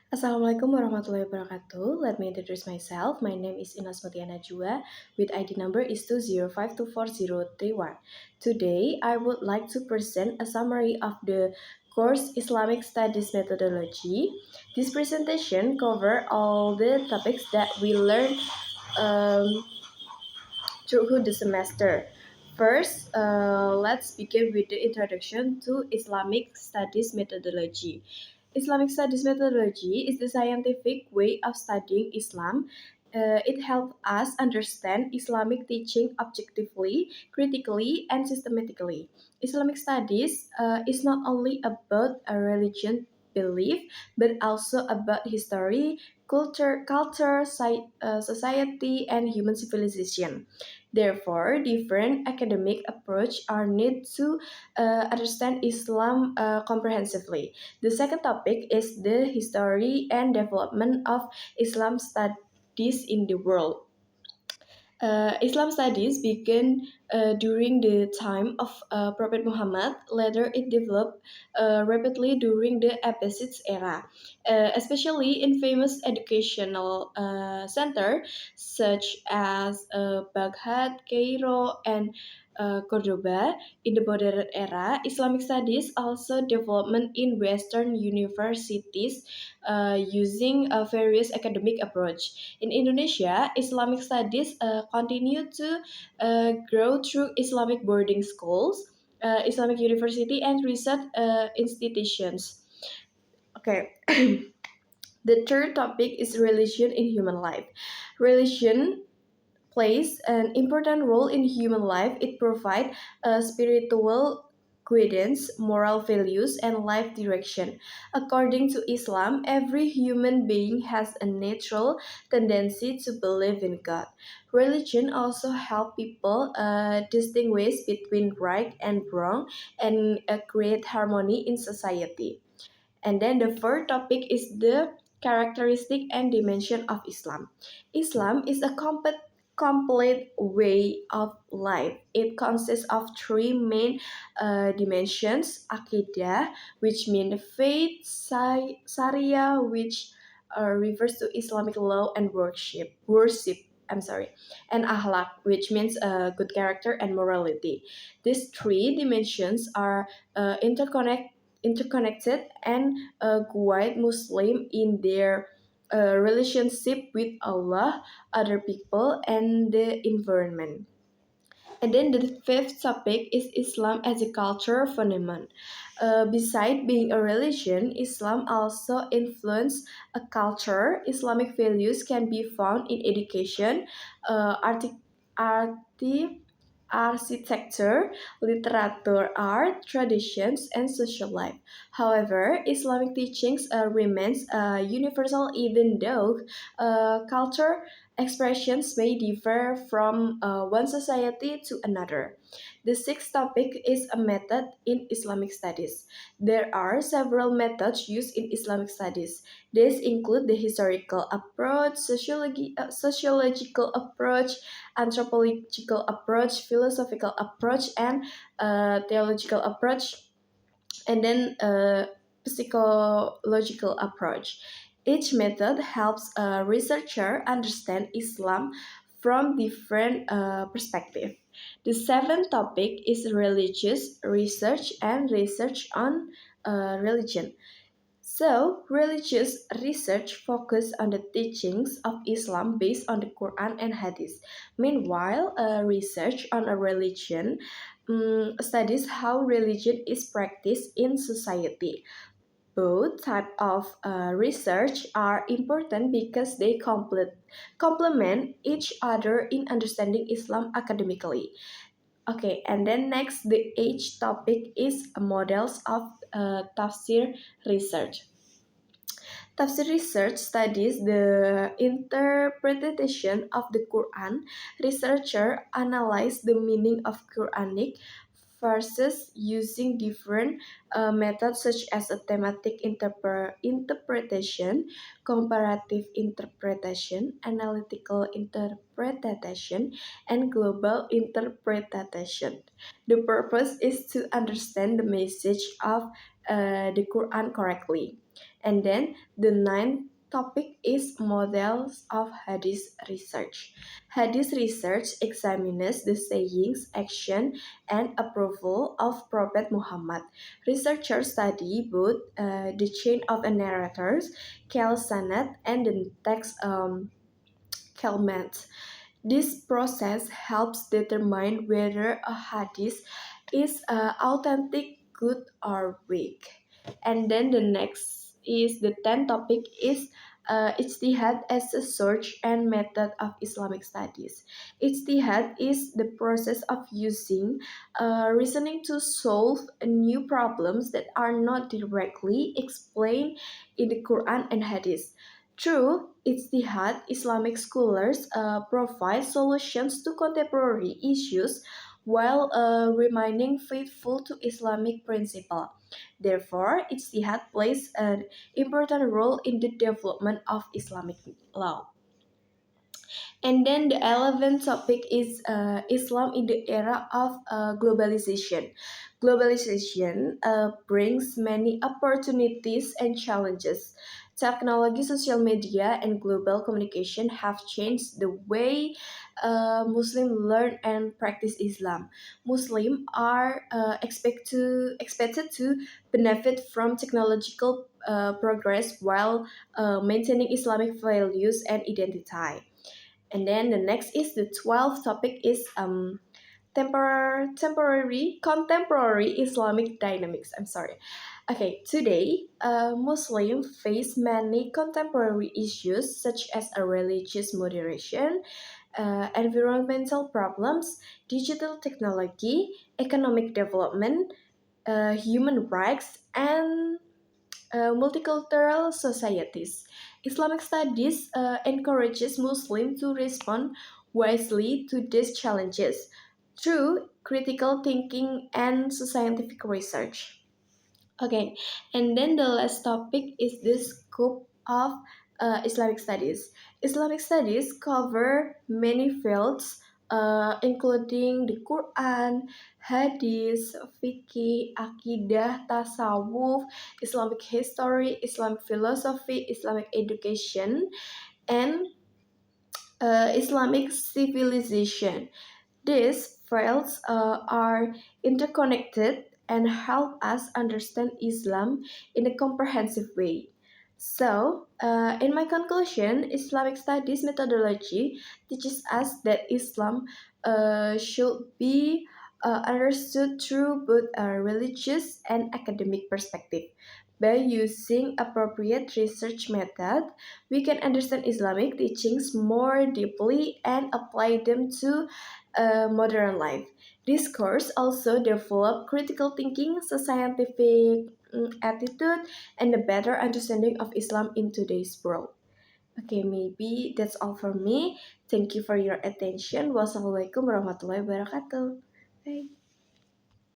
Assalamualaikum warahmatullahi wabarakatuh. Let me introduce myself. My name is Mutia Najwa with ID number is 205244031. Today, I would like to present a summary of the course Islamic Studies Methodology. This presentation cover all the topics that we learned um, through the semester. First, let's begin with the introduction to Islamic Studies Methodology. Islamic Studies Methodology is the scientific way of studying Islam. It helps us understand Islamic teaching objectively, critically, and systematically. Islamic studies is not only about a religion belief, but also about history, culture, society, and human civilization. Therefore, different academic approach are needed to understand Islam comprehensively. The second topic is the history and development of Islam studies in the world. Islam studies began during the time of Prophet Muhammad. Later, it developed rapidly during the Abbasids era, especially in famous educational centers such as Baghdad, Cairo, and Cordoba. In the modern era, Islamic studies also development in Western universities using various academic approach. In Indonesia, Islamic studies continue to grow through Islamic boarding schools, Islamic university, and research institutions. Okay. The third topic is religion in human life. Religion plays an important role in human life. It provides spiritual guidance, moral values, and life direction. According to Islam, every human being has a natural tendency to believe in God. Religion also helps people distinguish between right and wrong and create harmony in society. And then the fourth topic is the characteristic and dimension of Islam. Islam is a complete way of life. It consists of three main dimensions: Aqidah, which means faith; Sharia, which refers to Islamic law and worship. I'm sorry, and akhlaq, which means good character and morality. These three dimensions are interconnected and guide Muslim in their relationship with Allah, other people, and the environment. And then the fifth topic is Islam as a culture phenomenon. Beside being a religion, Islam also influences a culture. Islamic values can be found in education, arti, architecture, literature, art, traditions, and social life. However, Islamic teachings remains universal even though culture expressions may differ from one society to another. The sixth topic is a method in Islamic studies. There are several methods used in Islamic studies. These include the historical approach, sociological approach, anthropological approach, philosophical approach, and theological approach, and then psychological approach. Each method helps a researcher understand Islam from different perspectives. The seventh topic is religious research and research on religion. So, religious research focus on the teachings of Islam based on the Quran and Hadith. Meanwhile, research on a religion studies how religion is practiced in society. Both type of research are important because they complement each other in understanding Islam academically. Okay, and then next, the H topic is models of tafsir research. Tafsir research studies the interpretation of the Quran. Researchers analyze the meaning of Quranic versus using different methods such as a thematic interpretation, comparative interpretation, analytical interpretation, and global interpretation. The purpose is to understand the message of the Quran correctly. And then the ninth topic is models of Hadith research. Hadith research examines the sayings, action, and approval of Prophet Muhammad. Researchers study both the chain of narrators, Kel Sanat, and the text Kelmet. This process helps determine whether a hadith is authentic, good, or weak. And then the next is the 10th topic is ijtihad as a search and method of Islamic studies. Ijtihad is the process of using reasoning to solve new problems that are not directly explained in the Quran and Hadith. Through ijtihad, Islamic scholars provide solutions to contemporary issues while remaining faithful to Islamic principle. Therefore, ijtihad plays an important role in the development of Islamic law. And then the 11th topic is Islam in the era of globalization. Globalization brings many opportunities and challenges. Technology, social media, and global communication have changed the way Muslims learn and practice Islam. Muslims are expected to benefit from technological progress while maintaining Islamic values and identity. And then the next is the 12th topic is temporary contemporary Islamic dynamics. I'm sorry. Okay, today Muslims face many contemporary issues such as a religious moderation, environmental problems, digital technology, economic development, human rights, and multicultural societies. Islamic studies encourages Muslims to respond wisely to these challenges through critical thinking and scientific research. Okay, and then the last topic is the scope of Islamic studies. Islamic studies cover many fields, including the Quran, Hadith, Fiqh, Akidah, Tasawwuf, Islamic history, Islamic philosophy, Islamic education, and Islamic civilization. These fields are interconnected and help us understand Islam in a comprehensive way. So, in my conclusion, Islamic studies methodology teaches us that Islam should be understood through both a religious and academic perspective. By using appropriate research method, we can understand Islamic teachings more deeply and apply them to modern life. This course also develop critical thinking, scientific attitude, and a better understanding of Islam in today's world. Okay, maybe that's all for me. Thank you for your attention. Wassalamualaikum warahmatullahi wabarakatuh. Bye.